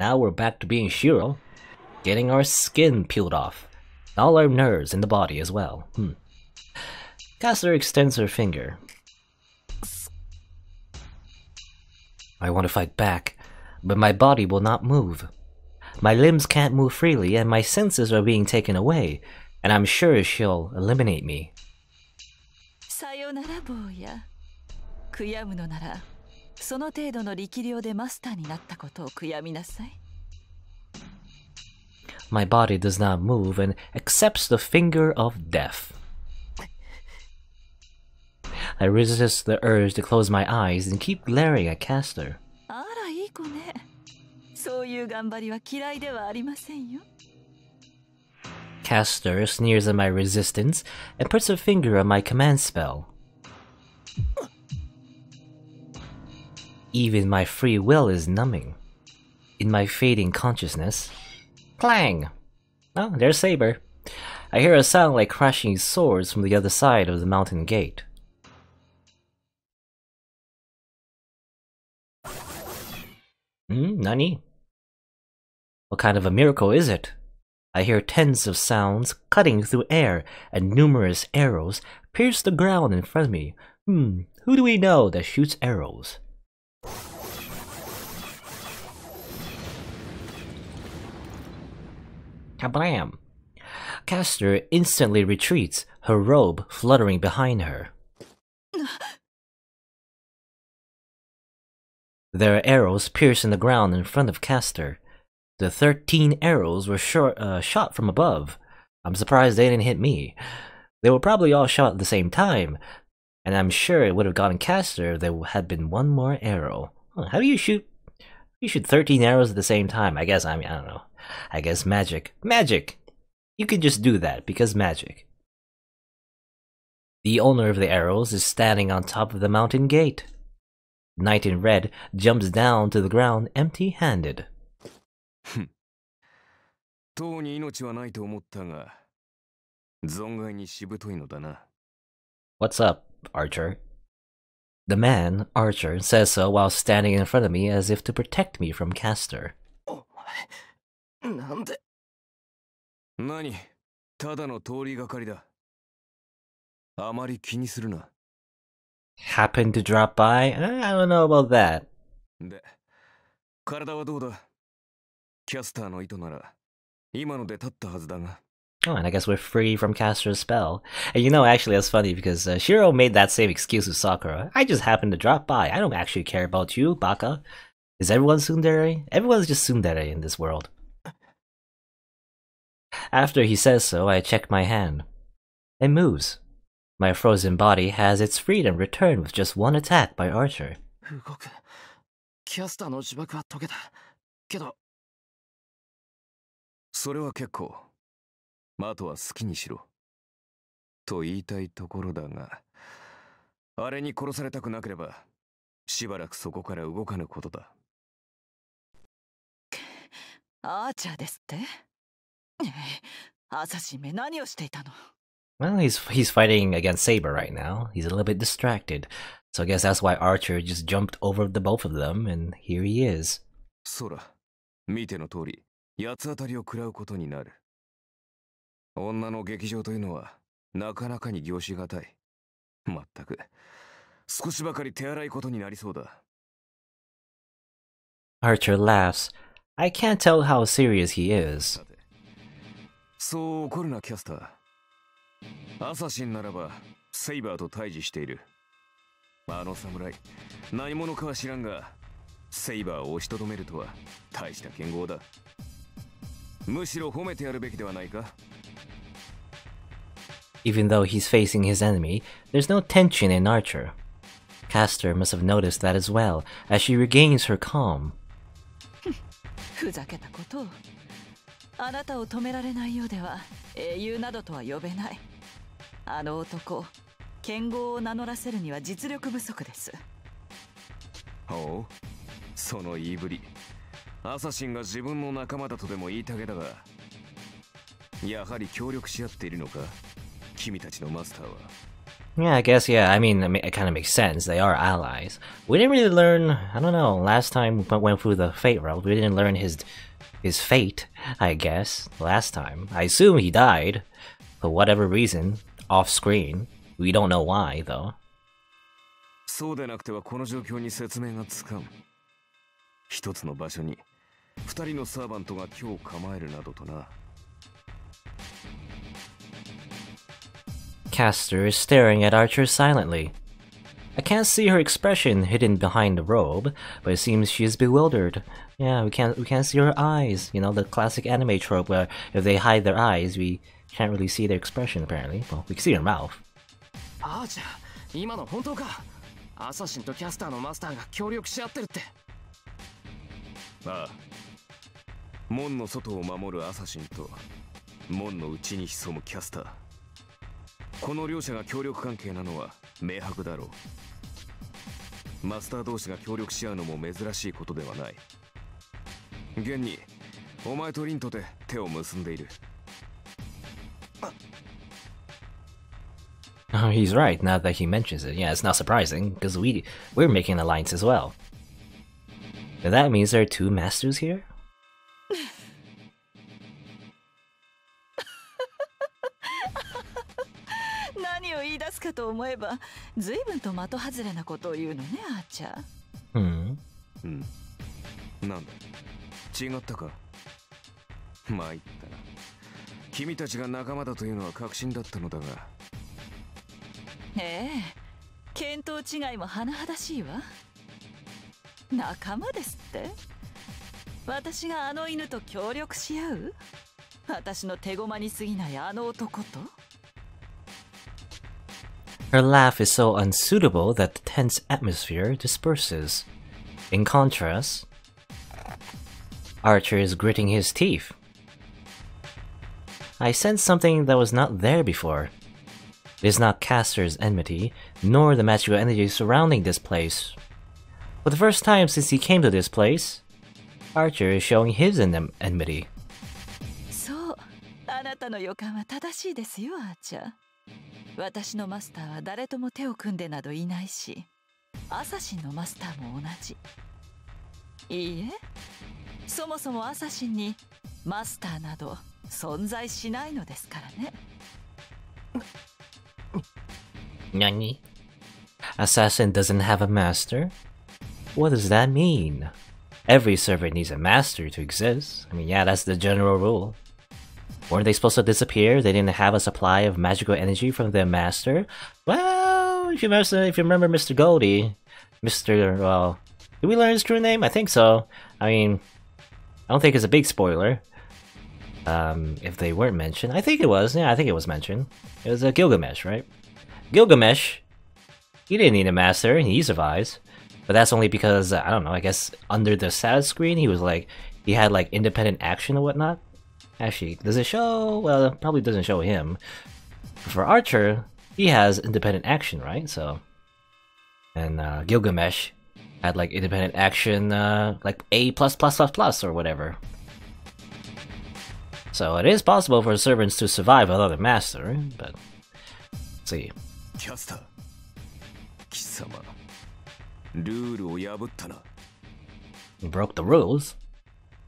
Now we're back to being Shiro, getting our skin peeled off, all our nerves in the body as well. Caster extends her finger. I want to fight back, but my body will not move. My limbs can't move freely, and my senses are being taken away, and I'm sure she'll eliminate me. Sayonara, boya. 悔やむのなら、その程度の力量でマスターになったことを悔やみなさい。My body does not move and accepts the finger of death. I resist the urge to close my eyes and keep glaring at Caster. あら、いい子ね。そういう頑張りは嫌いではありませんよ。Caster sneers at my resistance and puts her finger on my command spell. Even my free will is numbing. In my fading consciousness... Clang! Oh, there's Saber. I hear a sound like crashing swords from the other side of the mountain gate. Nani? What kind of a miracle is it? I hear tens of sounds cutting through air, and numerous arrows pierce the ground in front of me. Who do we know that shoots arrows? Kablam! Caster instantly retreats, her robe fluttering behind her. There are arrows piercing the ground in front of Caster. The 13 arrows were shot from above. I'm surprised they didn't hit me. They were probably all shot at the same time, and I'm sure it would have gotten Caster if there had been one more arrow. How do you shoot? You shoot 13 arrows at the same time. I guess, I don't know. I guess magic. Magic! You can just do that, because magic. The owner of the arrows is standing on top of the mountain gate. Knight in red jumps down to the ground empty-handed. What's up, Archer? The man, Archer, says so while standing in front of me as if to protect me from Caster. Happened to drop by? I don't know about that. Oh, and I guess we're free from Caster's spell. And you know, actually, that's funny because Shiro made that same excuse with Sakura. I just happened to drop by. I don't actually care about you, Baka. Is everyone tsundere? Everyone's just tsundere in this world. After he says so, I check my hand. It moves. My frozen body has its freedom returned with just one attack by Archer. Well, he's fighting against Saber right now. He's a little bit distracted. So I guess that's why Archer just jumped over the both of them, and here he is. Archer laughs. I can't tell how serious he is. Even though he's facing his enemy, there's no tension in Archer. Caster must have noticed that as well, as she regains her calm. Yeah, I guess, yeah. I mean, it kind of makes sense. They are allies. We didn't really learn, I don't know, last time we went through the fate route, we didn't learn his fate, I guess, last time. I assume he died, for whatever reason, off screen. We don't know why, though. そうでなくてはこの状況に説明がつかん。一つの場所に二人のサーバントが今日構えるなどとな。Caster is staring at Archer silently. I can't see her expression hidden behind the robe, but it seems she is bewildered. Yeah, we can't see her eyes. You know, the classic anime trope where if they hide their eyes, we can't really see their expression apparently. Well, we can see her mouth. あーちゃん、今の本当か？アサシンとキャスターのマスターが協力し合ってるって。ああ。門の外を守るアサシンと門の内に潜むキャスター。この両者が協力関係なのは明白だろう。マスター同士が協力し合うのも珍しいことではない。現にお前とリンとで手を結んでいる。Oh, he's right, now that he mentions it. Yeah, it's not surprising, because we're making an alliance as well. And that means there are two masters here? 何を言い出すかと思えば、随分と的外れなことを言うのね、あーちゃん。なんだ、違ったか。参ったな。君たちが仲間だというのは確信だったのだが。ええ、見当違いも甚だしいわ。仲間ですって？私があの犬と協力し合う？私の手駒に過ぎないあの男と？ Her laugh is so unsuitable that the tense atmosphere disperses. In contrast, Archer is gritting his teeth. I sense something that was not there before. It is not Caster's enmity, nor the magical energy surrounding this place. For the first time since he came to this place, Archer is showing his enmity. そう、あなたの予感は正しいですよ、アーチャー。私のマスターは誰とも手を組んでなどいないし、アサシンのマスターも同じ。いいえ、そもそもアサシンにマスターなど存在しないのですからね。Nani? Assassin doesn't have a master? What does that mean? Every servant needs a master to exist. I mean, yeah, that's the general rule. Weren't they supposed to disappear? They didn't have a supply of magical energy from their master? Well, if you remember Mr. Goldie, well, did we learn his true name? I think so. I mean, I don't think it's a big spoiler. If they weren't mentioned. I think it was. Yeah, I think it was mentioned. It was Gilgamesh, right? Gilgamesh, he didn't need a master, and he survives. But that's only because, I don't know, I guess under the status screen, he had like independent action or whatnot. Actually, does it show? Well, it probably doesn't show him. For Archer, he has independent action, right? So, and Gilgamesh had like independent action, like A++++ or whatever. So it is possible for servants to survive without a master, but let's see. キャスター、貴様、ルールを破ったな。He broke the rules.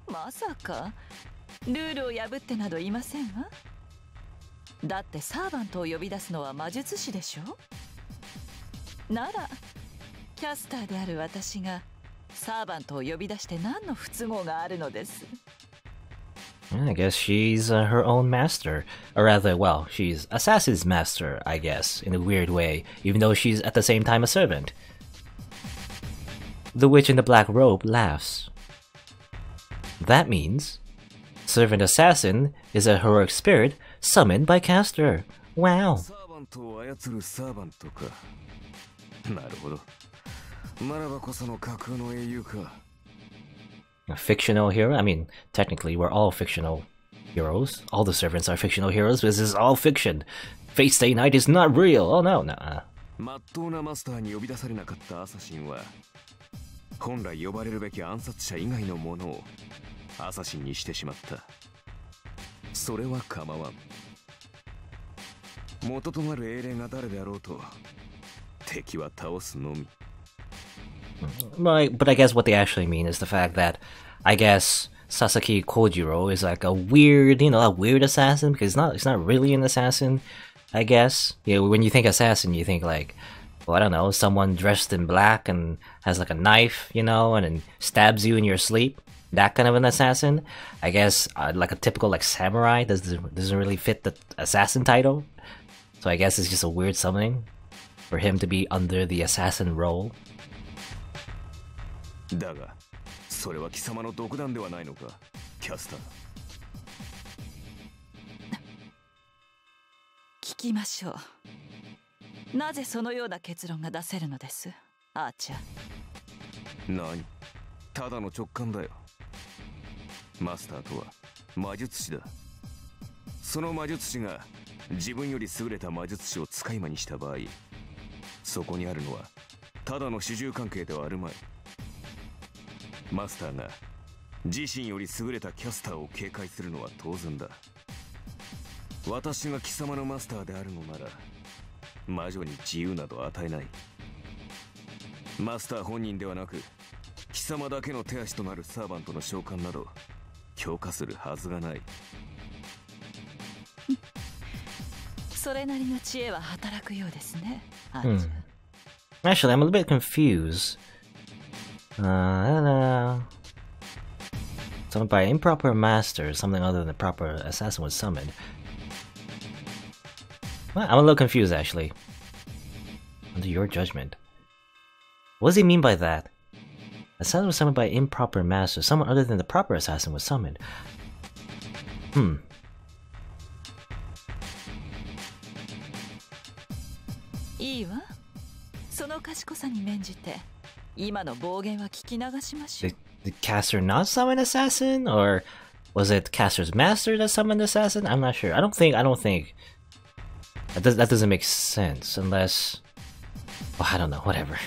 まさかルールを破ってなどいませんわ。だってサーバントを呼び出すのは魔術師でしょ。ならキャスターである私がサーバントを呼び出して何の不都合があるのです。I guess she's her own master. Or rather, well, she's Assassin's master, I guess, in a weird way, even though she's at the same time a servant. The witch in the black robe laughs. That means servant assassin is a heroic spirit summoned by Caster. Wow. サーバントを操るサーバントか。なるほど。ならばこその架空の英雄か。A fictional hero? I mean, technically, we're all fictional heroes. All the servants are fictional heroes. This is all fiction. Fate Stay Night is not real. Oh no, no. まっとうなマスターに呼び出されなかったアサシンは、本来呼ばれるべき暗殺者以外のものをアサシンにしてしまった。それは構わん。元となる英霊が誰であろうと敵は倒すのみ。 But I guess what they actually mean is the fact that I guess Sasaki Kojiro is like a weird, a weird assassin, because he's not really an assassin, I guess. When you think assassin, you think like, well, I don't know, someone dressed in black and has like a knife, and then stabs you in your sleep. That kind of an assassin. I guess like a typical like samurai doesn't really fit the assassin title. So I guess it's just a weird something for him to be under the assassin role. だがそれは貴様の独断ではないのか、キャスター。聞きましょう。なぜそのような結論が出せるのです、アーチャー。何？ただの直感だよ。マスターとは魔術師だ。その魔術師が自分より優れた魔術師を使い魔にした場合、そこにあるのはただの主従関係ではあるまい。マスターが自身より優れたキャスターを警戒するのは当然だ。私が貴様のマスターであるのなら魔女に自由など与えない。マスター本人ではなく貴様だけの手足となるサーバントの召喚など強化するはずがない。それなりの知恵は働くようですね、アーチャー。Actually, I'm a little bit confused. I don't know. Summoned by improper master, something other than the proper assassin was summoned. Well, I'm a little confused, actually. Under your judgment. What does he mean by that? Assassin was summoned by improper master, someone other than the proper assassin was summoned. いいわ。その賢さに免じて今の暴言は聞き流しましょう。Did Caster not summon assassin, or was it Caster's master that summoned assassin? I'm not sure. I don't think that doesn't make sense unless, well, I don't know, whatever.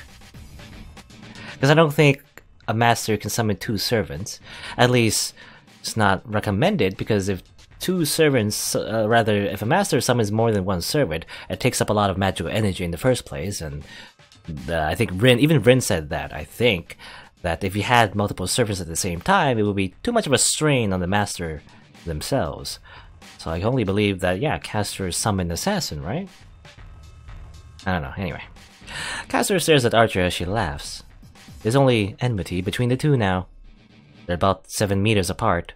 Because I don't think a master can summon two servants. At least it's not recommended, because if two servants, if a master summons more than one servant, it takes up a lot of magical energy in the first place, and I think even Rin said that, I think, that if you had multiple servants at the same time, it would be too much of a strain on the master themselves. So I can only believe that, yeah, Caster summoned assassin, right? I don't know, anyway. Caster stares at Archer as she laughs. There's only enmity between the two now. They're about 7 meters apart.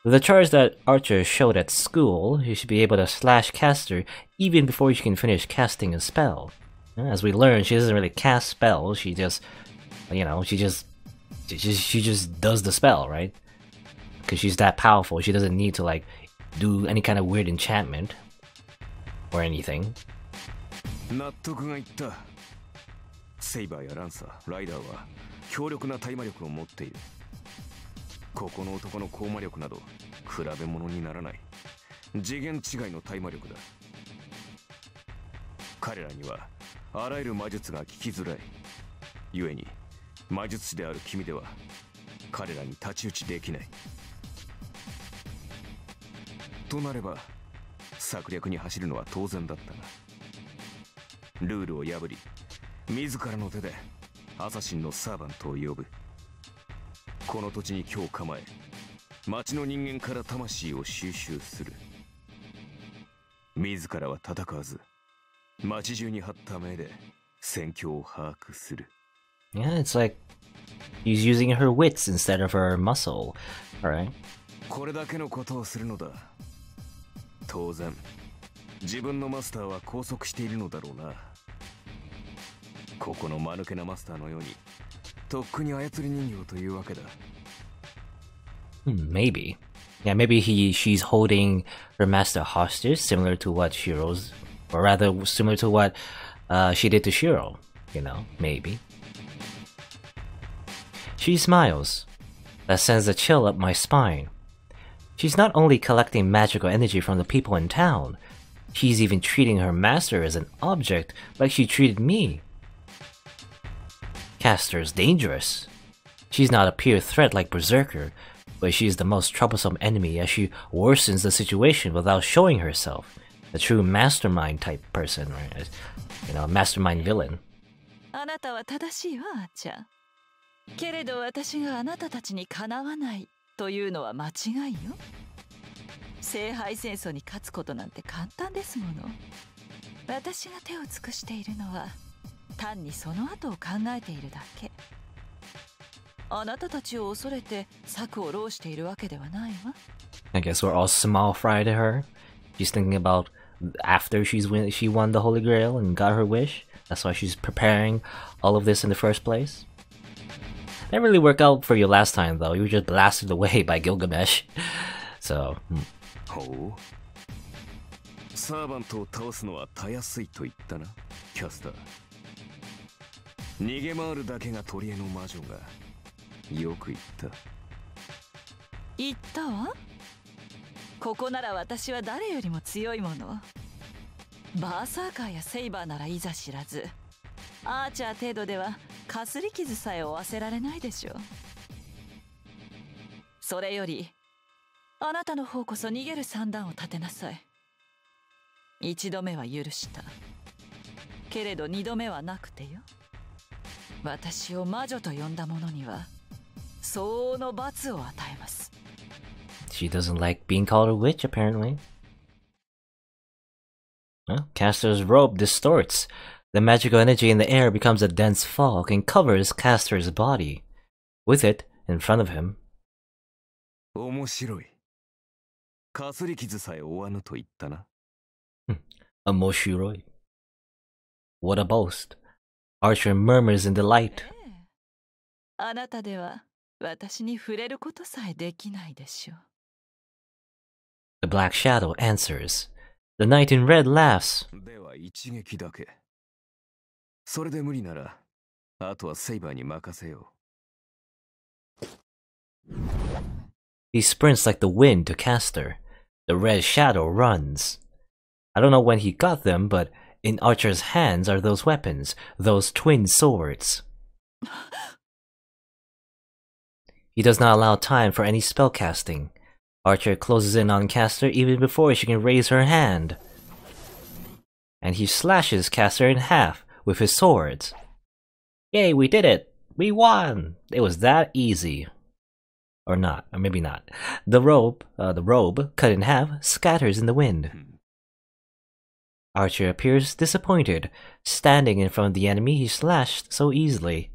With the charge that Archer showed at school, you should be able to slash Caster even before she can finish casting a spell. As we learn, she doesn't really cast spells, she just, she just does the spell, right? Because she's that powerful, she doesn't need to, like, do any kind of weird enchantment or anything. 納得がいった。セイバーやランサー、ライダーは強力な対魔力を持っている。ここの男の高魔力など比べ物にならない。次元違いの対魔力だ。彼らにはあらゆる魔術が効きづらい。故に魔術師である君では彼らに太刀打ちできない。となれば策略に走るのは当然だったが、ルールを破り自らの手でアサシンのサーバントを呼ぶ。この土地に今日構え、町の人間から魂を収集する。自らは戦わず、町中に張った目で戦況を把握する。Yeah, it's like he's using her wits instead of her muscle. Alright. これだけのことをするのだ。当然、自分のマスターは拘束しているのだろうな。ここの間抜けなマスターのように、とっくに操り人形というわけだ。Maybe. Yeah, maybe she's holding her master hostage, similar to what Shiro's, or rather similar to what she did to Shiro. Maybe. She smiles. That sends a chill up my spine. She's not only collecting magical energy from the people in town, she's even treating her master as an object like she treated me. Caster's dangerous. She's not a pure threat like Berserker, but she's the most troublesome enemy as she worsens the situation without showing herself. a true mastermind type person, right? You know, a mastermind villain. あなたは正しいわ、あーちゃん。けれど私があなたたちにかなわないというのは間違いよ。聖杯戦争に勝つことなんて簡単ですもの。私が手を尽くしているのは単にその後を考えているだけ。あなたたちを恐れて策を浪しているわけではないわ。I guess we're all small fry to her. She's thinking about after she won the Holy Grail and got her wish. That's why she's preparing all of this in the first place. Didn't really work out for you last time though. You were just blasted away by Gilgamesh. So. ほう。サーバントを倒すのはたやすいと言ったな、キャスター。逃げ回るだけが取り柄の魔女がよく言った。言ったわ。ここなら私は誰よりも強いもの。バーサーカーやセイバーならいざ知らず、アーチャー程度ではかすり傷さえ負わせられないでしょう。それよりあなたの方こそ逃げる算段を立てなさい。一度目は許した。けれど二度目はなくてよ。私を魔女と呼んだ者には相応の罰を与えます。She doesn't like being called a witch, apparently. Well, Castor's robe distorts. The magical energy in the air becomes a dense fog and covers Castor's body. With it, in front of him. 面白い。かすり傷さえ負わぬと言ったな。Amoshiroi. What a boast. Archer murmurs in delight. あなたでは私に触れることさえできないでしょう。The black shadow answers. The knight in red laughs. では一撃だけ。それで無理なら、あとはセイバーに任せよう。He sprints like the wind to Castor. The red shadow runs. I don't know when he got them, but in Archer's hands are those weapons, those twin swords. He does not allow time for any spellcasting. Archer closes in on Castor even before she can raise her hand. And he slashes Castor in half with his swords. Yay, we did it! We won! It was that easy. Or not, or maybe not. The robe, cut in half, scatters in the wind. Archer appears disappointed, standing in front of the enemy he slashed so easily.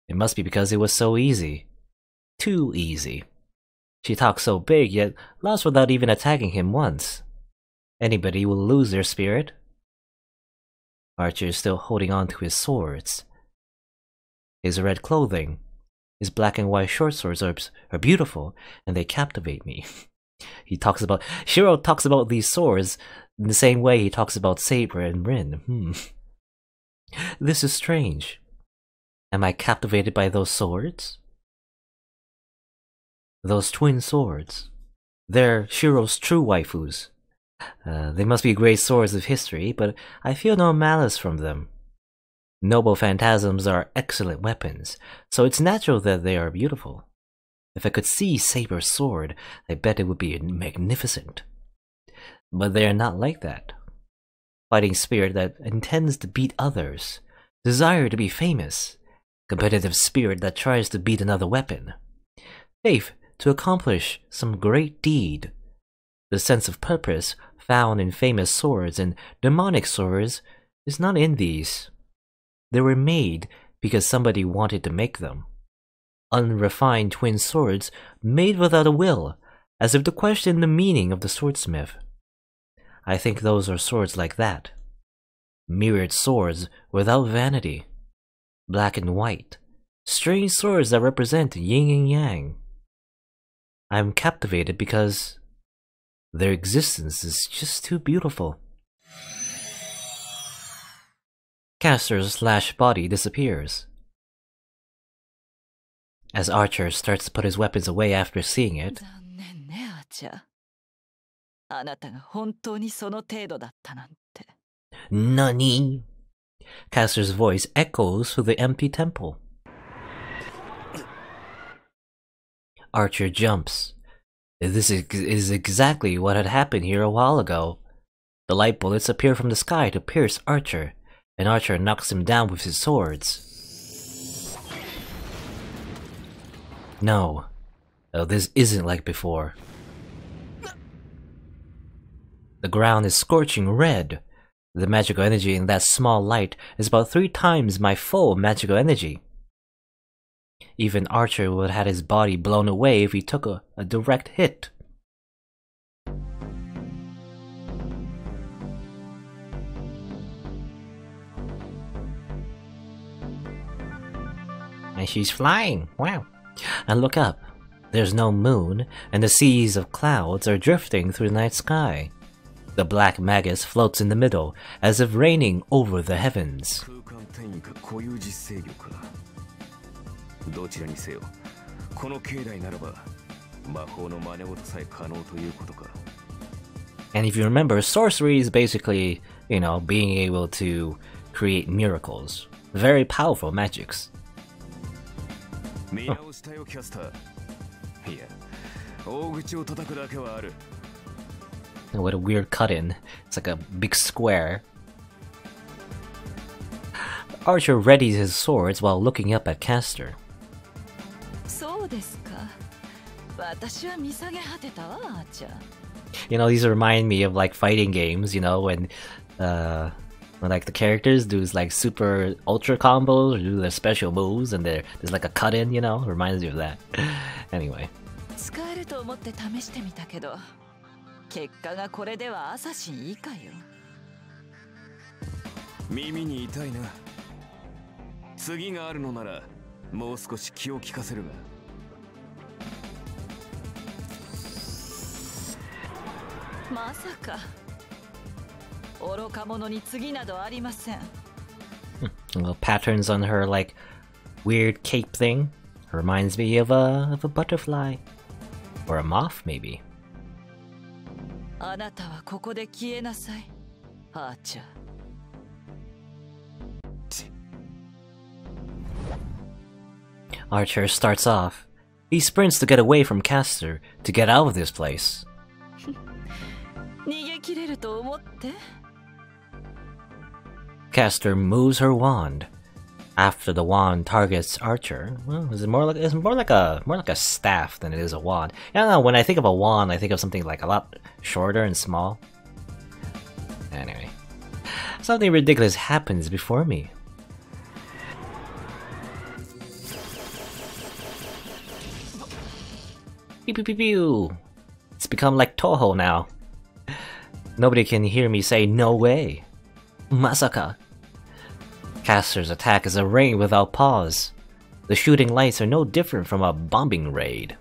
It must be because it was so easy. Too easy. She talks so big, yet lost without even attacking him once. Anybody will lose their spirit. Archer is still holding on to his swords. His red clothing, his black and white short swords are beautiful, and they captivate me. Shiro talks about these swords in the same way he talks about Saber and Rin. This is strange. Am I captivated by those swords? Those twin swords. They're Shiro's true waifus. They must be great swords of history, but I feel no malice from them. Noble phantasms are excellent weapons, so it's natural that they are beautiful. If I could see Saber's sword, I bet it would be magnificent. But they are not like that. Fighting spirit that intends to beat others, desire to be famous, competitive spirit that tries to beat another weapon, faith to accomplish some great deed. The sense of purpose found in famous swords and demonic swords is not in these. They were made because somebody wanted to make them. Unrefined twin swords made without a will, as if to question the meaning of the swordsmith. I think those are swords like that. Mirrored swords without vanity. Black and white. Strange swords that represent yin and yang. I am captivated because their existence is just too beautiful. Castor's slashed body disappears. As Archer starts to put his weapons away after seeing it, 残念ね、アーチャー。あなたが本当にその程度だったなんて。Nani? Castor's voice echoes through the empty temple. Archer jumps. This is exactly what had happened here a while ago. The light bullets appear from the sky to pierce Archer, and Archer knocks him down with his swords. No. Oh, this isn't like before. The ground is scorching red. The magical energy in that small light is about 3 times my full magical energy. Even Archer would have had his body blown away if he took a direct hit. And she's flying, wow. And look up, there's no moon, and the seas of clouds are drifting through the night sky. The black magus floats in the middle, as if reigning over the heavens. And if you remember, sorcery is basically, you know, being able to create miracles. Very powerful magics. Oh. What a weird cut-in. It's like a big square. Archer readies his swords while looking up at Caster. You know, these remind me of like fighting games, you know, when like the characters do like super ultra combos or do their special moves and there's like a cut-in, you know, reminds you of that. Anyway. 結果がこれではアサシン以下よ。耳に痛いな。次があるのならもう少し気を利かせるが。まさか愚か者に次などありません。Little patterns on her like weird cape thing reminds me of a butterfly or a moth maybe. あなたはここで消えなさい、アーチャー。Archer starts off. He sprints to get away from Caster, to get out of this place. 逃げ切れると思って。Caster moves her wand. After the wand targets Archer, well, it's more like a staff than it is a wand. I don't know. When I think of a wand, I think of something like a lot shorter and small. Anyway, something ridiculous happens before me. Pew pew pew pew. It's become like Toho now. Nobody can hear me say no way. Masaka. Caster's attack is a rain without pause. The shooting lights are no different from a bombing raid.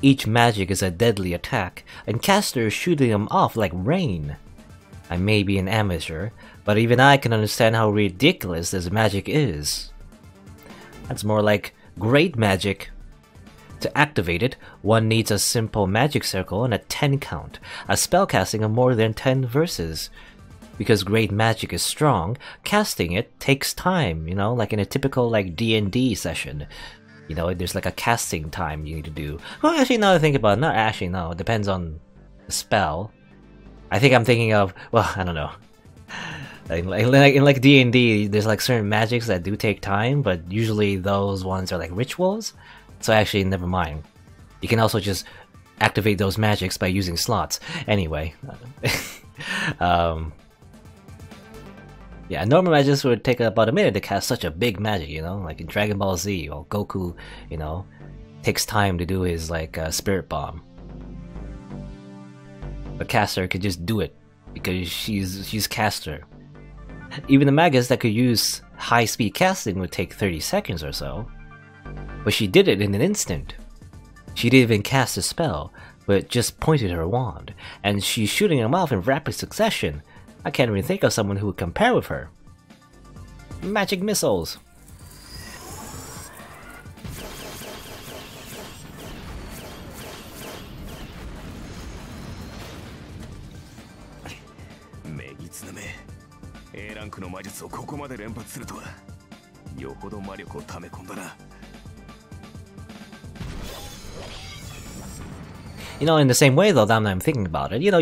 Each magic is a deadly attack, and Caster is shooting them off like rain. I may be an amateur, but even I can understand how ridiculous this magic is. That's more like great magic. To activate it, one needs a simple magic circle and a 10 count, a spellcasting of more than 10 verses. Because great magic is strong, casting it takes time, you know, like in a typical like D&D session. You know, there's like a casting time you need to do. Well, actually, now that I think about it, not actually, no, it depends on the spell. I think I'm thinking of, well, I don't know. In like D&D, there's like certain magics that do take time, but usually those ones are like rituals. So actually, never mind. You can also just activate those magics by using slots. Anyway. Yeah, normal magics would take about a minute to cast such a big magic, you know? Like in Dragon Ball Z, or Goku, you know, takes time to do his, like, Spirit Bomb. But Caster could just do it, because she's Caster. Even the Magus that could use high-speed casting would take 30 seconds or so. But she did it in an instant. She didn't even cast a spell, but just pointed her wand, and she's shooting them off in rapid succession. I can't even think of someone who would compare with her. Magic missiles. You know, in the same way though, now that I'm thinking about it, you know,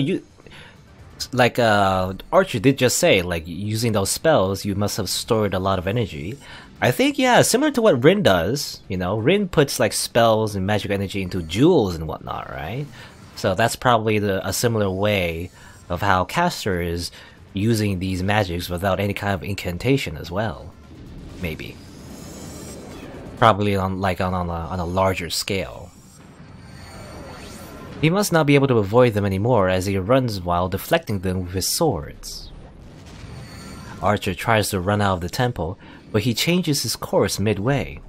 Like Archer did just say, like using those spells, you must have stored a lot of energy. I think, yeah, similar to what Rin does. You know, Rin puts like spells and magic energy into jewels and whatnot, right? So that's probably a similar way of how Caster is using these magics without any kind of incantation as well. Maybe. Probably on a larger scale. He must not be able to avoid them anymore as he runs while deflecting them with his swords. Archer tries to run out of the temple, but he changes his course midway.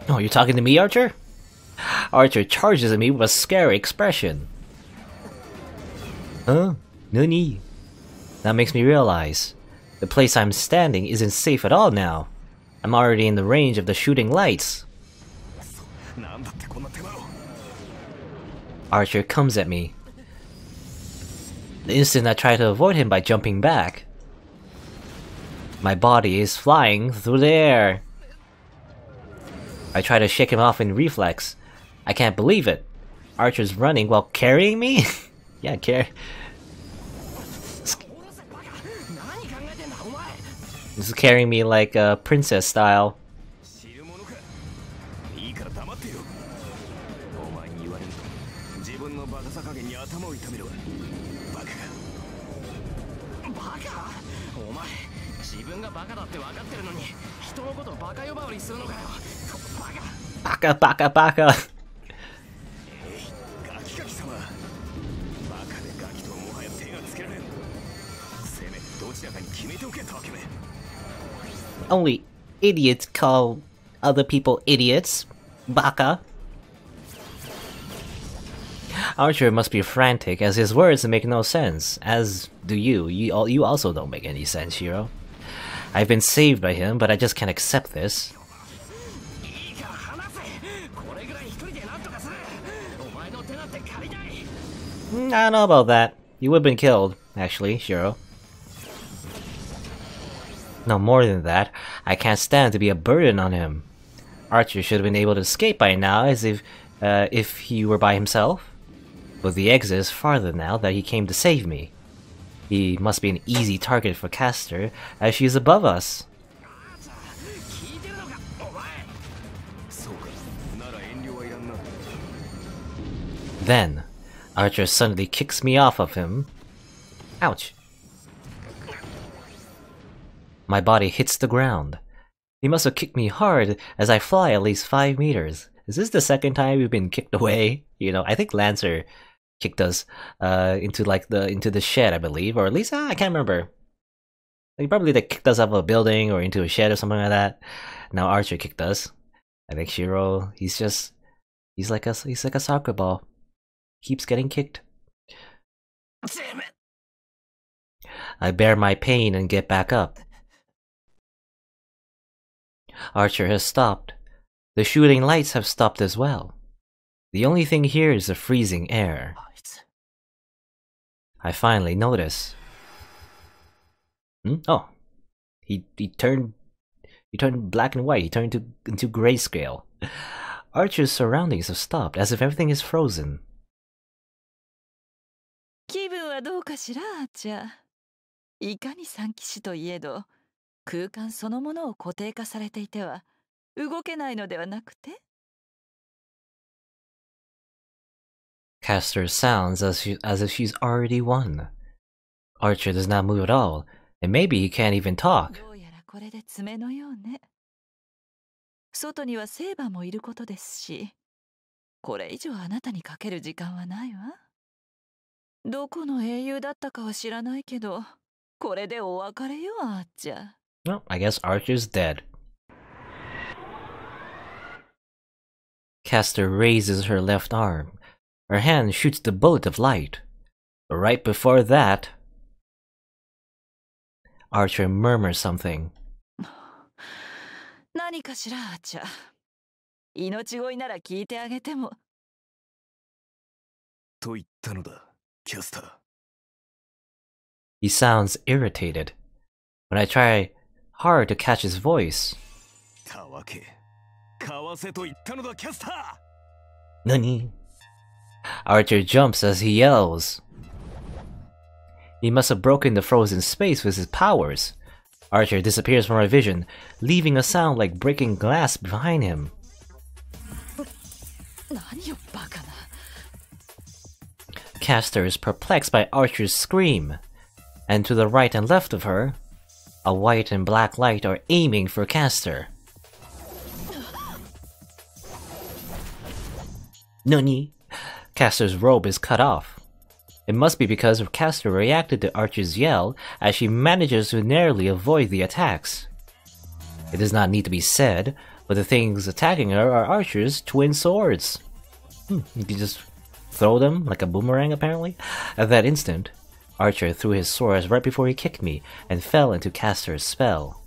Oh, you're talking to me, Archer? Archer charges at me with a scary expression. Huh? Nani? That makes me realize the place I'm standing isn't safe at all now. I'm already in the range of the shooting lights. Archer comes at me. The instant I try to avoid him by jumping back, my body is flying through the air. I try to shake him off in reflex. I can't believe it. Archer's running while carrying me? Yeah, This is carrying me like princess style. Baka, baka, baka. Only idiots call other people idiots. Baka. Archer must be frantic, as his words make no sense, as do you. You also don't make any sense, Shiro. I've been saved by him, but I just can't accept this. I don't know about that. You would have been killed, actually, Shiro. No, more than that, I can't stand to be a burden on him. Archer should have been able to escape by now, as if he were by himself. But the exit is farther now that he came to save me. He must be an easy target for Caster, as she is above us. Then, Archer suddenly kicks me off of him. Ouch. My body hits the ground. He must have kicked me hard as I fly at least 5 meters. Is this the second time we've been kicked away? You know, I think Lancer kicked us into the shed, I believe, or at least I can't remember. He probably kicked us off a building or into a shed or something like that. Now Archer kicked us. I think Shiro, he's like a soccer ball. Keeps getting kicked. Damn it. I bear my pain and get back up. Archer has stopped. The shooting lights have stopped as well. The only thing here is the freezing air. I finally notice. Oh, he turned black and white. He turned into grayscale. Archer's surroundings have stopped, as if everything is frozen. 気分はどうかしら、アーチャー。いかに三騎士といえど、空間そのものを固定化されていては動けないのではなくて？ Caster sounds as if she's already won. Archer does not move at all, and maybe he can't even talk. どうやらこれで爪のようね。外にはセーバーもいることですし、これ以上あなたにかける時間はないわ。どこの英雄だったかは知らないけど、これでお別れよ、あっちゃ。Well, I guess Archer's dead. Caster raises her left arm. Her hand shoots the bullet of light. But right before that, Archer murmurs something. 何かしら、あっちゃ。命乞いなら聞いてあげても。と言ったのだ、キャスター。He sounds irritated. When I try hard to catch his voice. たわけ、かわせと言ったのだ、キャスター。何? Archer jumps as he yells. He must have broken the frozen space with his powers. Archer disappears from our vision, leaving a sound like breaking glass behind him. Caster is perplexed by Archer's scream, and to the right and left of her, a white and black light are aiming for Caster. Nani? Caster's robe is cut off. It must be because Caster reacted to Archer's yell as she manages to narrowly avoid the attacks. It does not need to be said, but the things attacking her are Archer's twin swords. You can just throw them like a boomerang, apparently. At that instant, Archer threw his swords right before he kicked me and fell into Caster's spell.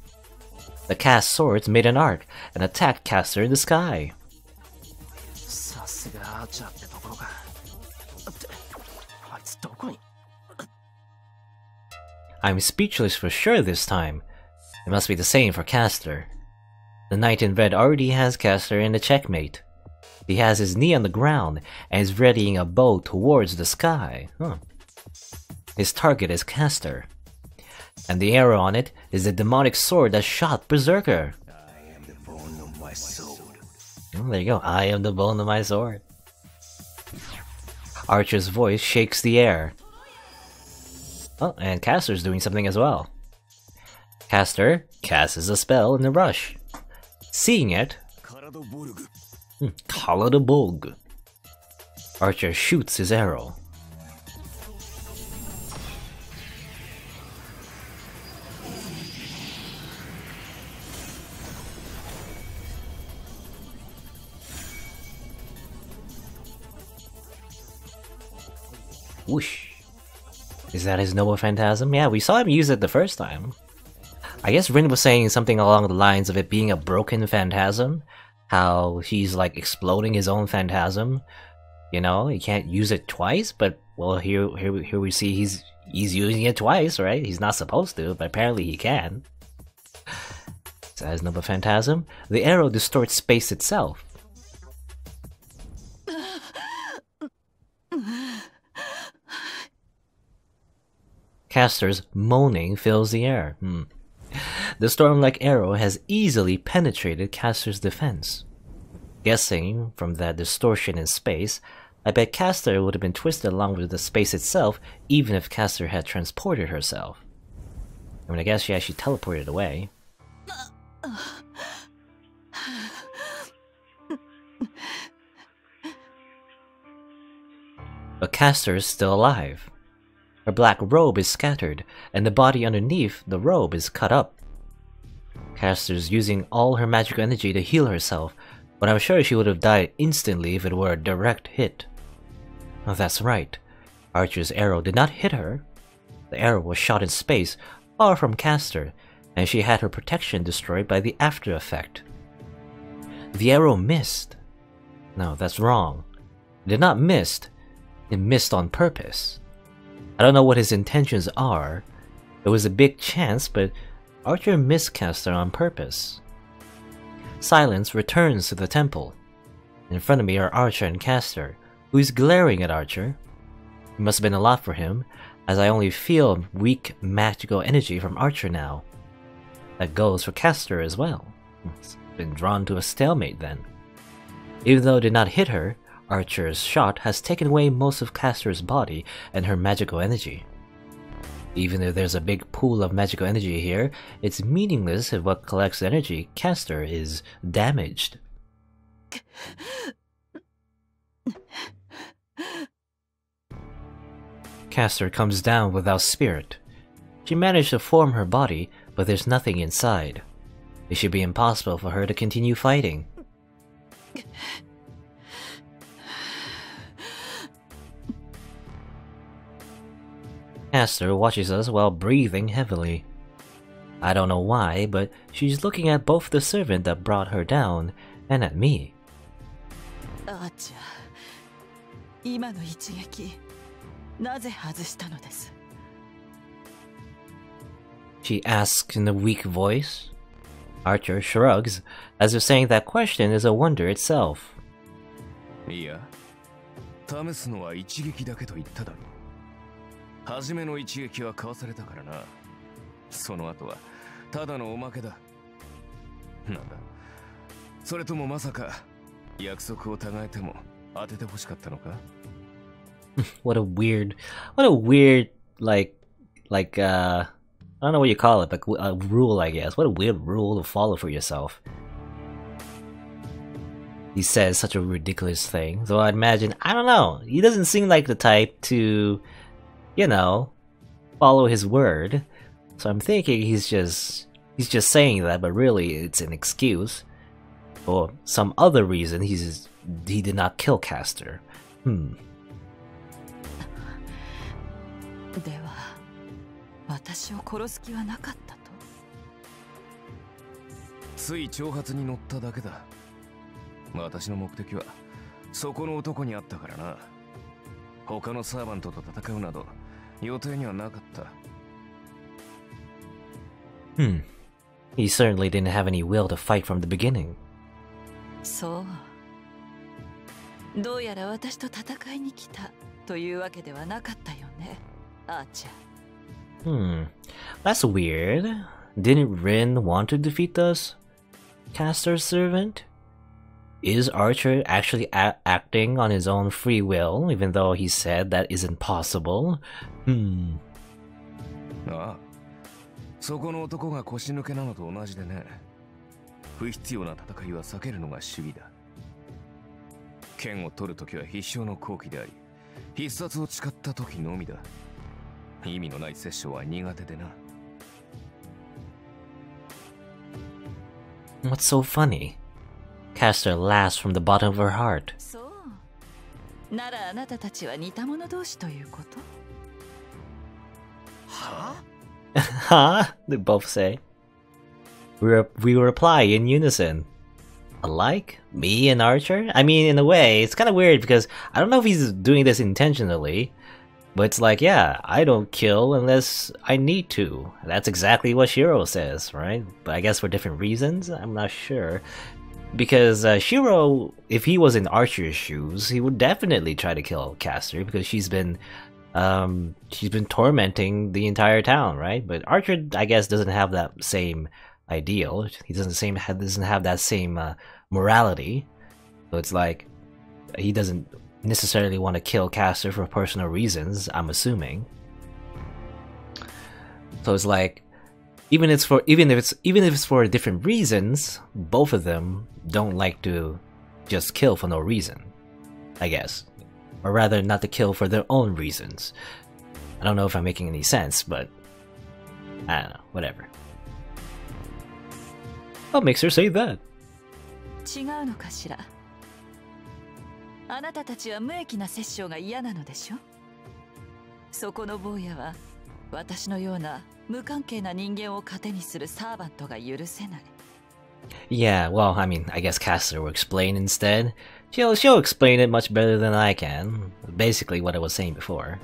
The cast swords made an arc and attacked Caster in the sky. I'm speechless for sure this time. It must be the same for Caster. The knight in red already has Caster in a checkmate. He has his knee on the ground and is readying a bow towards the sky. His target is Caster, and the arrow on it is the demonic sword that shot Berserker. I am the bone of my sword. Oh, there you go. I am the bone of my sword. Archer's voice shakes the air. Oh, and Caster's doing something as well. Caster casts a spell in a rush. Seeing it, Kala the Bog. Archer shoots his arrow. Whoosh. Is that his noble phantasm? Yeah, we saw him use it the first time. I guess Rin was saying something along the lines of it being a broken phantasm. How he's like exploding his own phantasm. You know, he can't use it twice, but well, here we see he's using it twice, right? He's not supposed to, but apparently he can. Is that his noble phantasm? The arrow distorts space itself. Caster's moaning fills the air. The storm-like arrow has easily penetrated Caster's defense. Guessing from that distortion in space, I bet Caster would have been twisted along with the space itself even if Caster had transported herself. I mean, I guess she actually teleported away. But Caster is still alive. Her black robe is scattered, and the body underneath the robe is cut up. Caster's using all her magical energy to heal herself, but I'm sure she would have died instantly if it were a direct hit. Oh, that's right. Archer's arrow did not hit her. The arrow was shot in space, far from Caster, and she had her protection destroyed by the after effect. The arrow missed. No, that's wrong. It did not miss. It missed on purpose. I don't know what his intentions are. It was a big chance, but Archer missed Caster on purpose. Silence returns to the temple. In front of me are Archer and Caster, who is glaring at Archer. It must have been a lot for him, as I only feel weak magical energy from Archer now. That goes for Caster as well. It's been drawn to a stalemate then. Even though it did not hit her, Archer's shot has taken away most of Caster's body and her magical energy. Even if there's a big pool of magical energy here, it's meaningless if what collects energy, Caster, is damaged. Caster comes down without spirit. She managed to form her body, but there's nothing inside. It should be impossible for her to continue fighting. Caster watches us while breathing heavily. I don't know why, but she's looking at both the servant that brought her down and at me. Archer, 今の一撃、なぜ外したのです? She asks in a weak voice. Archer shrugs, as if saying that question is a wonder itself. いや、試すのは一撃だけと言っただろう。初めの一撃はかわされたからな。その後はただのおまけだ。なんだ、それともまさか約束を違えても当ててほしかったのか？ What a weird, I don't know what you call it, but a rule, I guess. What a weird rule to follow for yourself. He says such a ridiculous thing, so I'd imagine, I don't know, he doesn't seem like the type to, you know, follow his word. So I'm thinking he's just saying that, but really it's an excuse. Or some other reason he did not kill Castor. では私を殺す気はなかったと？つい挑発に乗っただけだ。私の目的はそこの男にあったからな。他のサーバントと戦うなど予定にはなかった。He certainly didn't have any will to fight from the beginning. そう。どうやら私と戦いに来たというわけではなかったよね、アーチャー。That's weird. Didn't Rin want to defeat the Castor's servant? Is Archer actually acting on his own free will, even though he said that isn't possible? ああ、そこの男が腰抜けなのと同じでね。不必要な戦いは避けるのが主義だ。剣を取るときは必勝の好機であり、必殺を誓ったときのみだ。意味のない殺生は苦手でな。What's so funny? Castor laughs from the bottom of her heart. そう。ならあなたたちは似た者同士ということ？はHuh? They both say. We reply in unison. Alike? Me and Archer? I mean, in a way, it's kind of weird because I don't know if he's doing this intentionally, but it's like, yeah, I don't kill unless I need to. That's exactly what Shiro says, right? But I guess for different reasons? I'm not sure. Because Shiro, if he was in Archer's shoes, he would definitely try to kill Castor because she's been tormenting the entire town, right? But Archer, I guess, doesn't have that same ideal. He doesn't have that same morality. So it's like he doesn't necessarily want to kill Castor for personal reasons, I'm assuming. So it's like even if it's for different reasons, both of them don't like to just kill for no reason, I guess. Or rather, not to kill for their own reasons. I don't know if I'm making any sense, but I don't know, whatever. What makes her say that? 違うのかしら。あなたたちは無益な殺生が嫌なのでしょ？そこの坊やは私のような無関係な人間を糧にするサーバントが許せない。Yeah, well, I mean, I guess Castor will explain instead. She'll explain it much better than I can. Basically what I was saying before.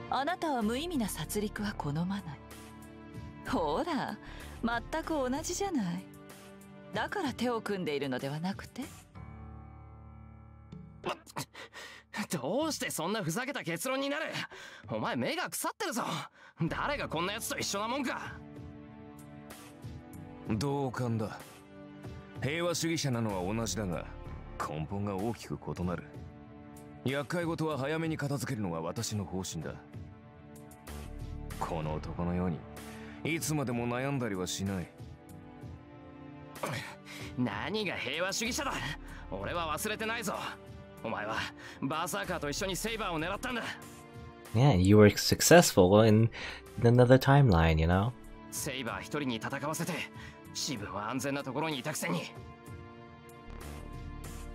あなたは無意味な殺戮は好まない。ほら、全く同じじゃない。だから手を組んでいるのではなくて？どうしてそんなふざけた結論になる？お前目が腐ってるぞ。誰がこんな奴と一緒なもんか。同感だ。平和主義者なのは同じだが、根本が大きく異なる。厄介事は早めに片付けるのが私の方針だ。この男のようにいつまでも悩んだりはしない。何が平和主義者だ。俺は忘れてないぞ。お前はバーサーカーと一緒にセイバーを狙ったんだ。Yeah, you were successful in another timeline, you know? セイバー一人に戦わせて、シブは安全なところにいたくせに。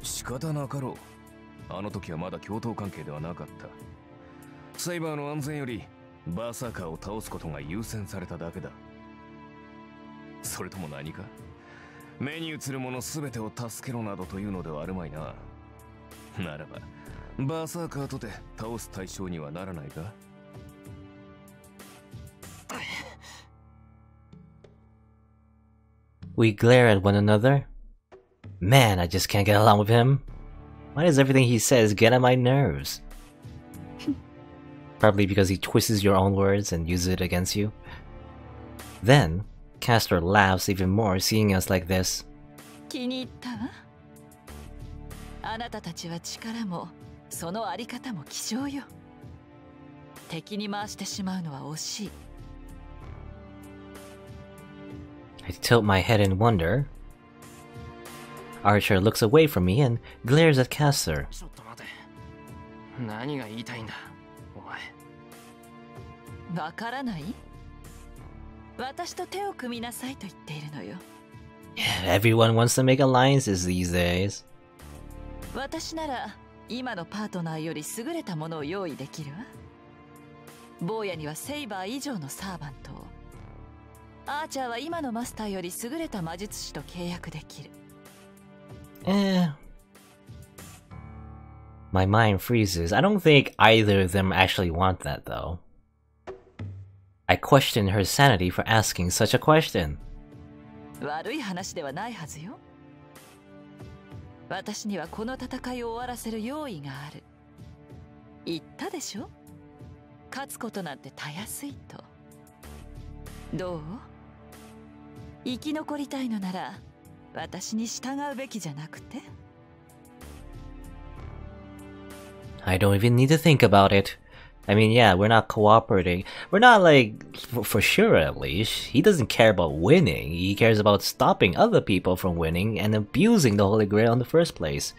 仕方なかろう。あの時はまだ共闘関係ではなかった。セイバーの安全よりバーサーカーを倒すことが優先されただけだ。それとも何か？目に映るもの全てを助けろなどというのではあるまいな。ならばバーサーカーとて倒す対象にはならないか？ We glare at one another. Man, I just can't get along with him. Why does everything he says get on my nerves? Probably because he twists your own words and uses it against you. Then, Castor laughs even more seeing us like this. 気に入ったわ。あなたたちは力もそのあり方も希少よ。敵に回してしまうのは惜しい。I tilt my head in wonder. Archer looks away from me and glares at Castor. ちょっと待て。何が言いたいんだ、お前。わからない？私と手を組みなさいと言っているのよ。Everyone wants to make alliances these days. 私なら今のパートナーより優れたものを用意できるわ。坊やにはセイバー以上のサーバントを。アーチャーは今のマスターより優れた魔術師と契約できる。My mind freezes. I don't think either of them actually want that, though. I question her sanity for asking such a question. 悪い話ではないはずよ。私にはこの戦いを終わらせる用意がある。言ったでしょ？勝つことなんてたやすいと。どう？生き残りたいのなら私に従うべきじゃなくて？ I don't even need to think about it. I mean, yeah, we're not cooperating. We're not like, for sure at least. He doesn't care about winning. He cares about stopping other people from winning and abusing the Holy Grail in the first place.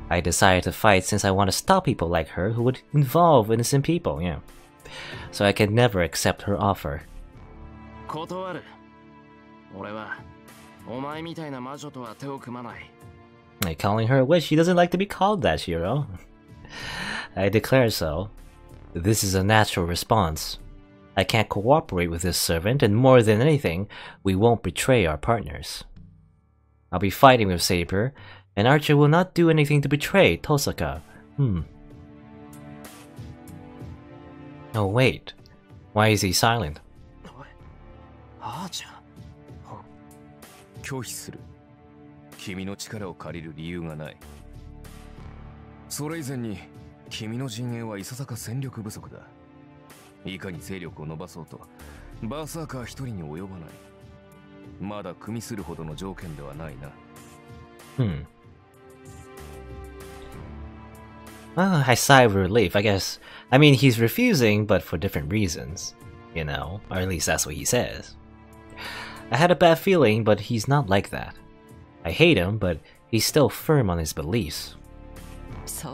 I decided to fight since I want to stop people like her who would involve innocent people, yeah. So I can never accept her offer. 断る。俺はお前みたいな魔女とは手を組まない。 Like calling her a witch, she doesn't like to be called that, Shiro. I declare so. This is a natural response. I can't cooperate with this servant, and more than anything, we won't betray our partners. I'll be fighting with Saber, and Archer will not do anything to betray Tosaka. Oh wait, why is he silent? あーちゃん。拒否する。君の力を借りる理由がない。それ以前に君の陣営はいささか戦力不足だ。いかに勢力を伸ばそうとバーサーカー一人に及ばない。まだ組みするほどの条件ではないな。Well, I sigh with relief, I guess. I mean, he's refusing, but for different reasons. You know, or at least that's what he says. I had a bad feeling, but he's not like that. I hate him, but he's still firm on his beliefs. そう。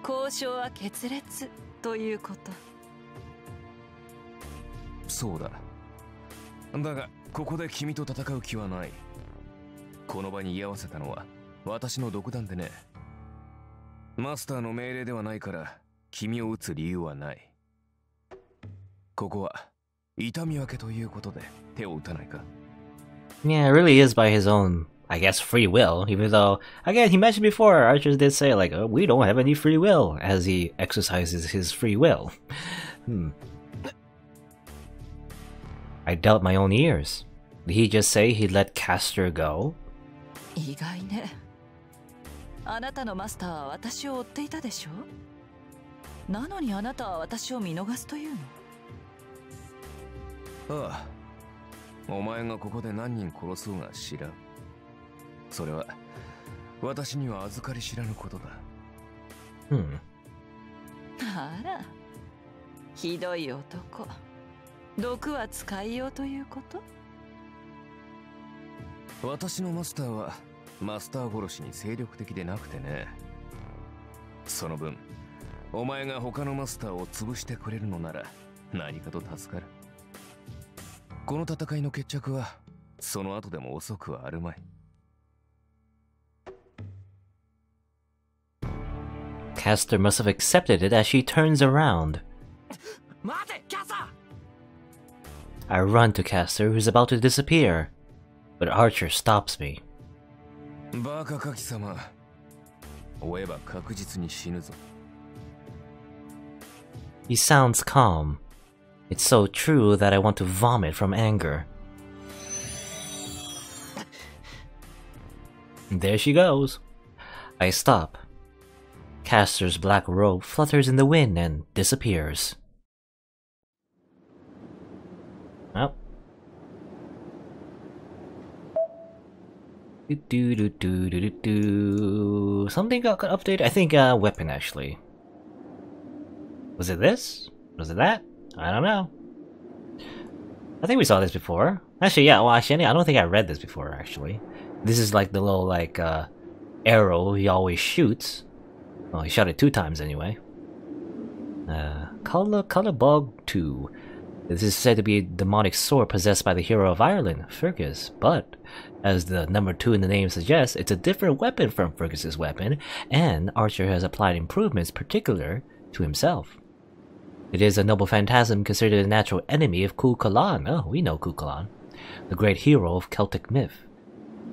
交渉は決裂ということ。そうだ。だが、ここで君と戦う気はない。この場に居合わせたのは私の独断でね。マスターの命令ではないから君を撃つ理由はない。ここは痛み分けということで手を打たないか。 Yeah, it really is by his own, I guess, free will, even though, again, he mentioned before, Archer did say, like, oh, we don't have any free will, as he exercises his free will. I doubt my own ears. Did he just say he'd let Castor go? 意外ね。あなたのマスターは私を追っていたでしょ？なのにあなたは私を見逃すというの？ああ。お前がここで何人殺そうが知らん。それは私には預かり知らぬことだ。あら、ひどい男。毒は使いようということ？私のマスターはマスター殺しに精力的でなくてね。その分、お前が他のマスターを潰してくれるのなら何かと助かる。この戦いの決着はその後でも遅くはあるまい。Castor must have accepted it as she turns around. 待て、キャサ I run to Castor, who's about to disappear, but Archer stops me. バカカキ様、追えば確実に死ぬぞ。He sounds calm. It's so true that I want to vomit from anger. There she goes. I stop. Caster's black robe flutters in the wind and disappears. Oh. Something got updated? I think weapon actually. Was it this? Was it that? I don't know. I think we saw this before. Actually, yeah, well actually I don't think I read this before actually. This is like the little like arrow he always shoots. Well, he shot it 2 times anyway. Color Bog 2. This is said to be a demonic sword possessed by the hero of Ireland, Fergus, but, as the number 2 in the name suggests, it's a different weapon from Fergus's weapon, and Archer has applied improvements particular to himself. It is a noble phantasm considered a natural enemy of Cú Chulainn. Oh, we know Cú Chulainn, the great hero of Celtic myth.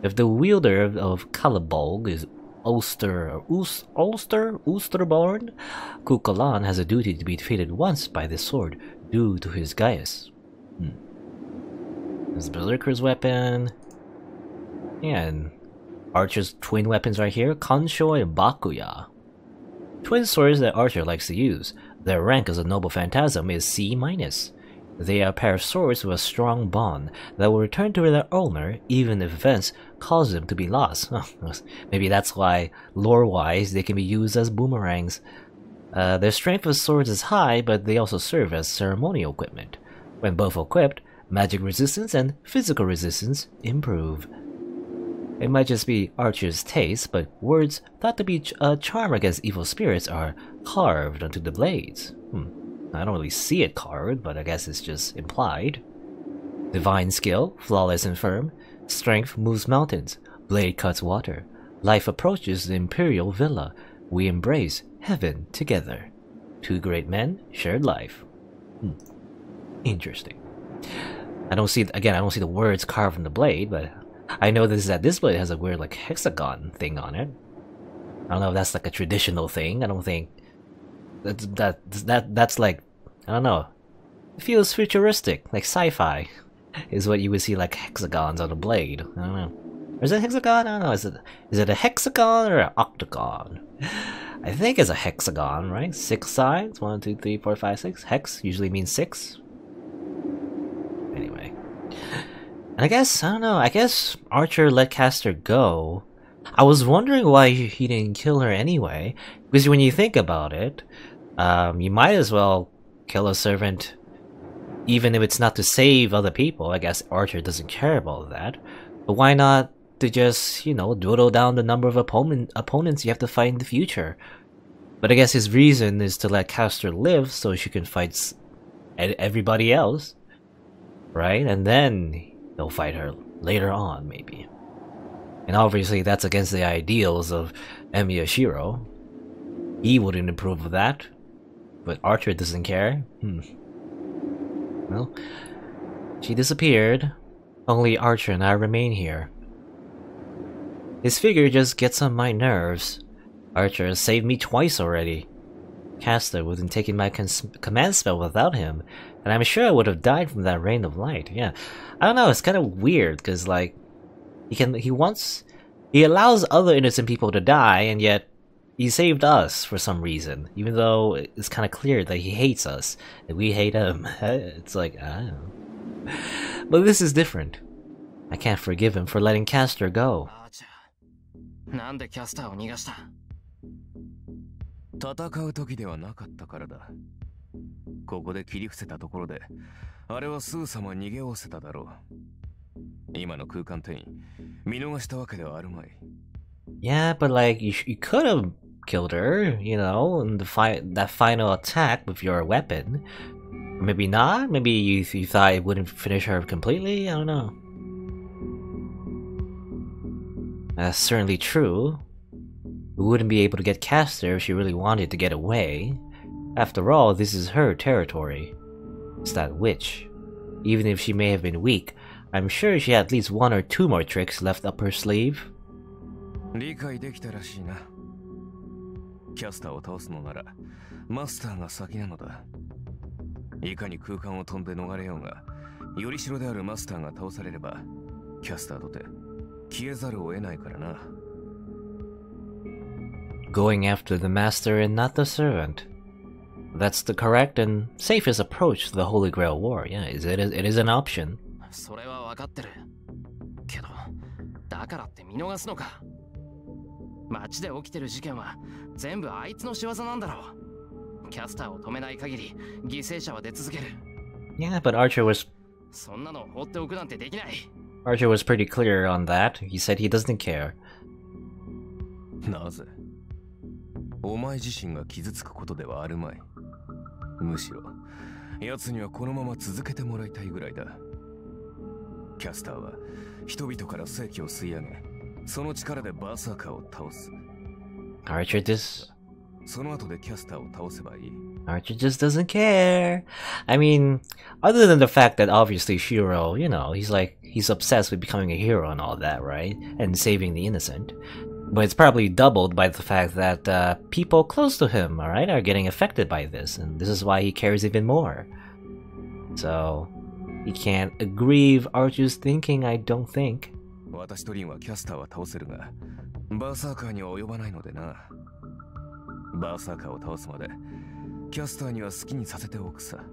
If the wielder of Calabolg is Ulsterborn, Cú Chulainn has a duty to be defeated once by this sword, due to his Gaius. There's Berserker's weapon. Yeah, and Archer's twin weapons right here, Kansho and Bakuya. Twin swords that Archer likes to use. Their rank as a noble phantasm is C-. They are a pair of swords with a strong bond that will return to their owner even if events cause them to be lost. Maybe that's why, lore-wise, they can be used as boomerangs. Their strength of swords is high, but they also serve as ceremonial equipment. When both equipped, magic resistance and physical resistance improve. It might just be Archer's taste, but words thought to be a charm against evil spirits are carved onto the blades. I don't really see it carved, but I guess it's just implied. Divine skill, flawless and firm. Strength moves mountains. Blade cuts water. Life approaches the imperial villa. We embrace heaven together. 2 great men, shared life. Interesting. I don't see the words carved on the blade, but I know that this blade has a weird like hexagon thing on it. I don't know if that's like a traditional thing. I don't think that's like, I don't know. It feels futuristic, like sci-fi, is what you would see like hexagons on a blade. I don't know. Or is it hexagon? I don't know. Is it a hexagon or an octagon? I think it's a hexagon, right? 6 sides. 1, 2, 3, 4, 5, 6. Hex usually means 6. Anyway. And I guess, I don't know, I guess Archer let Caster go. I was wondering why he didn't kill her anyway. Because when you think about it, you might as well kill a servant even if it's not to save other people. I guess Archer doesn't care about that. But why not to just, you know, dwindle down the number of opponents you have to fight in the future? But I guess his reason is to let Caster live so she can fight everybody else. Right? And then he'll fight her later on, maybe. And obviously that's against the ideals of Emiya Shiro. He wouldn't approve of that. But Archer doesn't care. Well, she disappeared. Only Archer and I remain here. His figure just gets on my nerves. Archer has saved me twice already. Caster wouldn't take my command spell without him, and I'm sure I would have died from that rain of light. Yeah, I don't know. It's kind of weird because like he allows other innocent people to die, and yet he saved us for some reason. Even though it's kind of clear that he hates us and we hate him. It's like, I don't know. But this is different. I can't forgive him for letting Caster go. なんでキャスターを逃がした？戦う時ではなかったからだ。ここで切り伏せたところで、あれはすぐさま逃げおせただろう。今の空間転移、見逃したわけではあるまい。Yeah, but like you could have killed her, you know, in that final attack with your weapon. Maybe not. Maybe you thought it wouldn't finish her completely. I don't know. That's certainly true. We wouldn't be able to get Caster if she really wanted to get away. After all, this is her territory. It's that witch. Even if she may have been weak, I'm sure she had at least 1 or 2 more tricks left up her sleeve. 理解できたらしいな。キャスターを倒すのなら、マスターが先なのだ。いかに空間を飛んで逃れようが、よりしろであるマスターが倒されれば、キャスターとて消えざるを得ないからな。Going after the master and not the servant. That's the correct and safest approach to the Holy Grail War. Yeah, it is an option. それは分かってる。けど、だからって見逃すのか。街で起きてる事件は全部あいつの仕業なんだろう。キャスターを止めない限り犠牲者は出続ける。Yeah, but Archer was そんなの放っておくなんてできない。Archer was pretty clear on that. He said he doesn't care. なぜ？お前自身が傷つくことではあるまい。むしろ、奴にはこのまま続けてもらいたいぐらいだ。キャスターは人々から正気を吸い上げ、その力でバーサーカーを倒す。Archer just その後でキャスターを倒せばいい。Archer just doesn't care. I mean, other than the fact that obviously Shiro, you know, he's obsessed with becoming a hero and all that, right? And saving the innocent. But it's probably doubled by the fact that people close to him, alright, are getting affected by this, and this is why he cares even more. So, he can't aggrieve Archer's thinking, I don't think. 私とリンはキャスターは倒せるが、バーサーカーには及ばないのでな。バーサーカーを倒すまで、キャスターには好きにさせておくさ。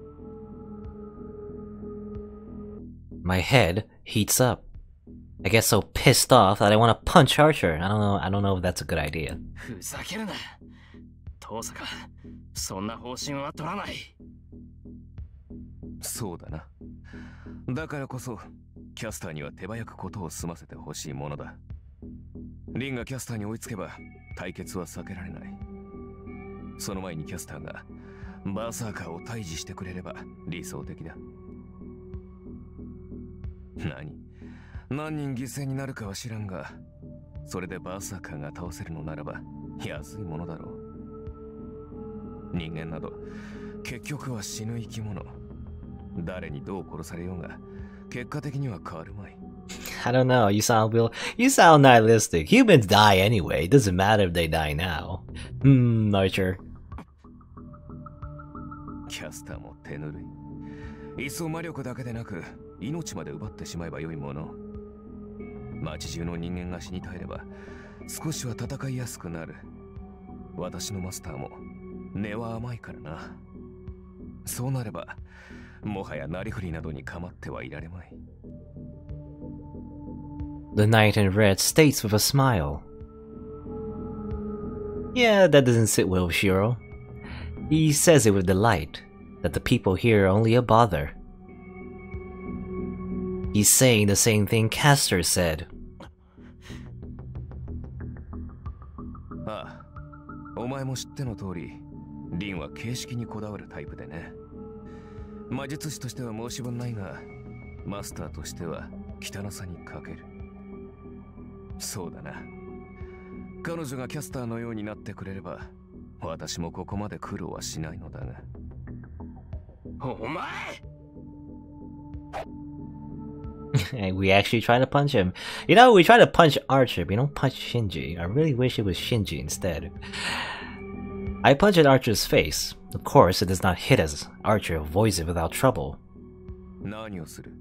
My head heats up. I get so pissed off that I want to punch Archer. I don't know if that's a good idea. ふざけるな。遠坂、そんな方針は取らない。そうだな。だからこそ、キャスターには手早くことを済ませてほしいものだ。リンがキャスターに追いつけば、対決は避けられない。その前にキャスターが、バーサーカーを退治してくれれば理想的だ。何人犠牲になるかは知らんが、それでバーサーカーが倒せるのならば安いものだろう。人間など結局は死ぬ生き物。誰にどう殺されようが結果的には変わるまい。I don't know, you sound nihilistic. Humans die anyway. It doesn't matter if they die now. Archer. キャスターも手ぬるい。いっそ魔力だけでなく命まで奪ってしまえばよいもの。街中の人間が死に絶えれば少しは戦いやすくなる。私のマスターも根は甘いからな。そうなればもはやなりふりなどに構ってはいられまい。The knight in red states with a smile. Yeah, that doesn't sit well with Shiro. He says it with delight, that the people here are only a bother. He's saying the same thing Castor said. ああ、お前も知っての通り、リンは形式にこだわるタイプでね。魔術師としては申し分ないが、マスターとしては汚さに欠ける。そうだな。彼女がキャスターのようになってくれれば、私もここまで苦労はしないのだが。お前And we actually try to punch him. You know, we try to punch Archer, but we don't punch Shinji. I really wish it was Shinji instead. I punch at Archer's face. Of course, it does not hit as Archer avoids it without trouble. 何をする？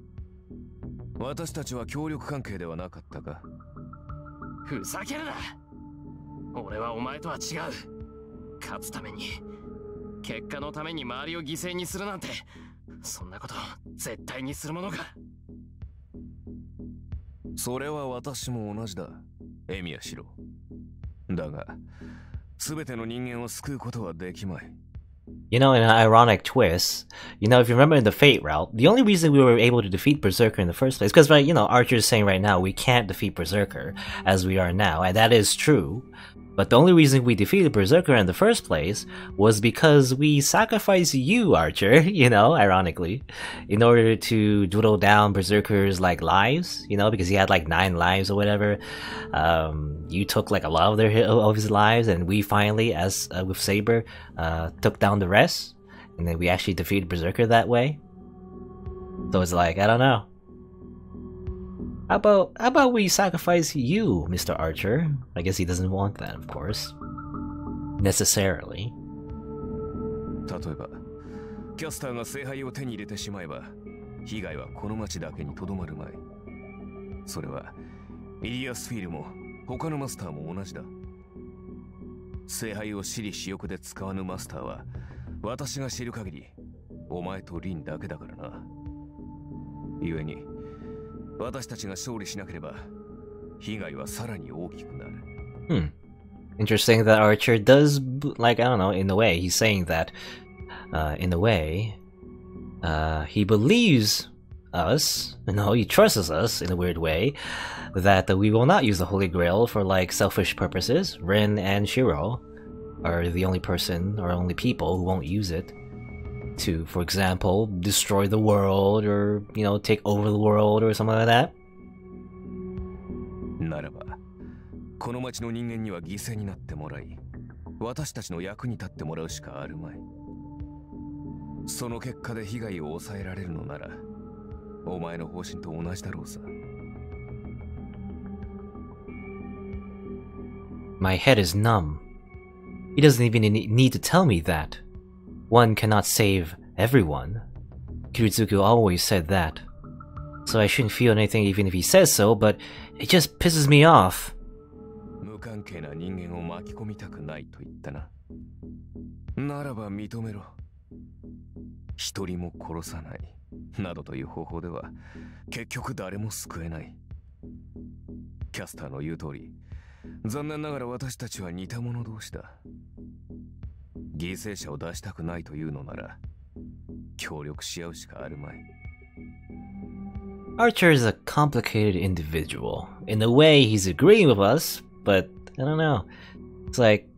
私たちは協力関係ではなかったか？ふざけるな。俺はお前とは違う。勝つために、結果のために周りを犠牲にするなんて、そんなこと絶対にするものか。それは私も同じだ、エミヤシロ。だが、すべての人間を救うことはできまい。You know, in an ironic twist, you know, if you remember in the Fate route, the only reason we were able to defeat Berserker in the first place, because, right, you know, Archer's saying right now we can't defeat Berserker as we are now, and that is true. But the only reason we defeated Berserker in the first place was because we sacrificed you, Archer, you know, ironically, in order to dwindle down Berserker's, like, lives, you know, because he had, like, 9 lives or whatever. You took, like, a lot of his lives, and we finally, as with Saber, took down the rest, and then we actually defeated Berserker that way. So it's like, I don't know. How about we sacrifice you, Mr. Archer? I guess he doesn't want that, of course. Necessarily. 例えば、キャスターが聖杯を手に入れてしまえば、被害はこの町だけにとどまるまい。それは、イリアスフィールも他のマスターも同じだ。聖杯を私利私欲で使わぬマスターは私が知る限りお前とリンだけだからな。故に私たちが勝利しなければ被害はさらに大きくなる。Interesting that Archer does, like, I don't know, in a way, he's saying that, in a way, he believes us, no, he trusts us in a weird way, that we will not use the Holy Grail for, like, selfish purposes. Rin and Shiro are the only person, or only people who won't use it to, for example, destroy the world, or, you know, take over the world, or something like that. ならばこの町の人間には犠牲になってもらい、私たちの役に立ってもらうしかあるまい。その結果で被害を抑えられるのなら、お前の方針と同じだろうさ。My head is numb. He doesn't even need to tell me that. One cannot save everyone. Kiritsugu always said that. So I shouldn't feel anything even if he says so, but it just pisses me off. 無関係な人間を巻き込みたくないと言ったな。ならば認めろ。一人も殺さないなどという方法では結局誰も救えない。キャスターの言う通り、残念ながら私たちは似た者同士だ。犠牲者を出したくないというのなら協力し合うしかあるまい。Archer is a complicated individual. In a way, he's agreeing with us, but I don't know. It's like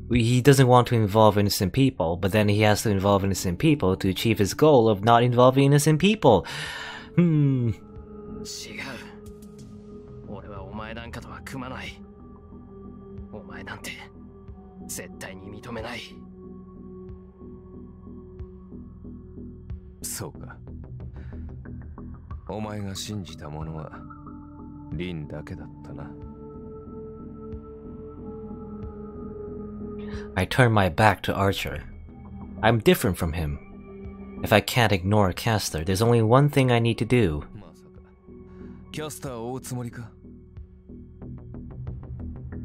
he doesn't want to involve innocent people, but then he has to involve innocent people to achieve his goal of not involving innocent people. 違う。俺はお前なんかとは組まない。お前なんて絶対に認めない。そうか。お前が信じたものはリンだけだったな。I turn my back to Archer. I'm different from him. If I can't ignore a caster, there's only one thing I need to do. まさかキャスターを追うつもりか。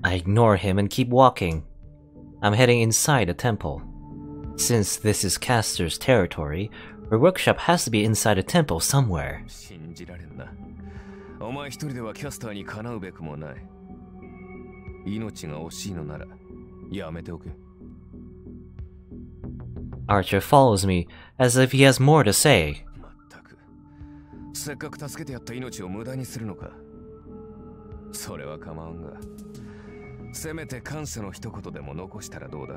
I ignore him and keep walking. I'm heading inside a temple. Since this is caster's territory, her workshop has to be inside a temple somewhere. 信じられんな。お前一人ではキャスターにかなうべくもない。命が惜しいのならやめておけ。Archer follows me, as if he has more to say. まったく、せっかく助けてやった命を無駄にするのか。それは構わんが、せめて感謝の一言でも残したらどうだ。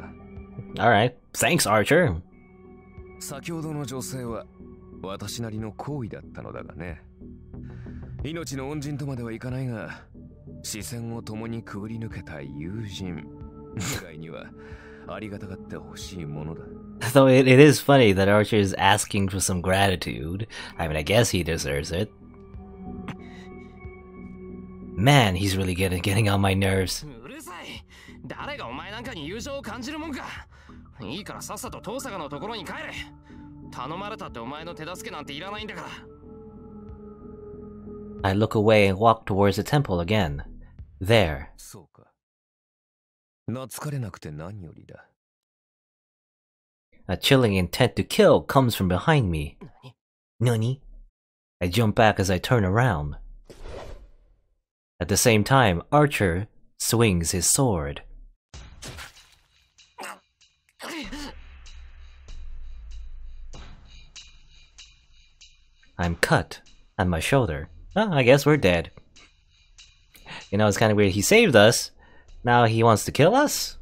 Alright, thanks, Archer. 先ほどの女性は私なりの行為だったのだがね。命の恩人とまではいかないが、視線を共にくぐり抜けた友人以外にはありがたがってほしいものだ。Though it is funny that Archer is asking for some gratitude. I mean, I guess he deserves it. Man, he's really getting on my nerves. うるさい。誰がお前なんかに友情を感じるもんか。いいからさっさと遠坂のところに帰れ。頼まれたってお前の手助けなんていらないんだから。I look away and walk towards the temple again. There. そうか。懐かれなくて何よりだ。A chilling intent to kill comes from behind me. Nani? I jump back as I turn around. At the same time, Archer swings his sword. I'm cut on my shoulder. Oh, I guess we're dead. You know, it's kind of weird. He saved us. Now he wants to kill us?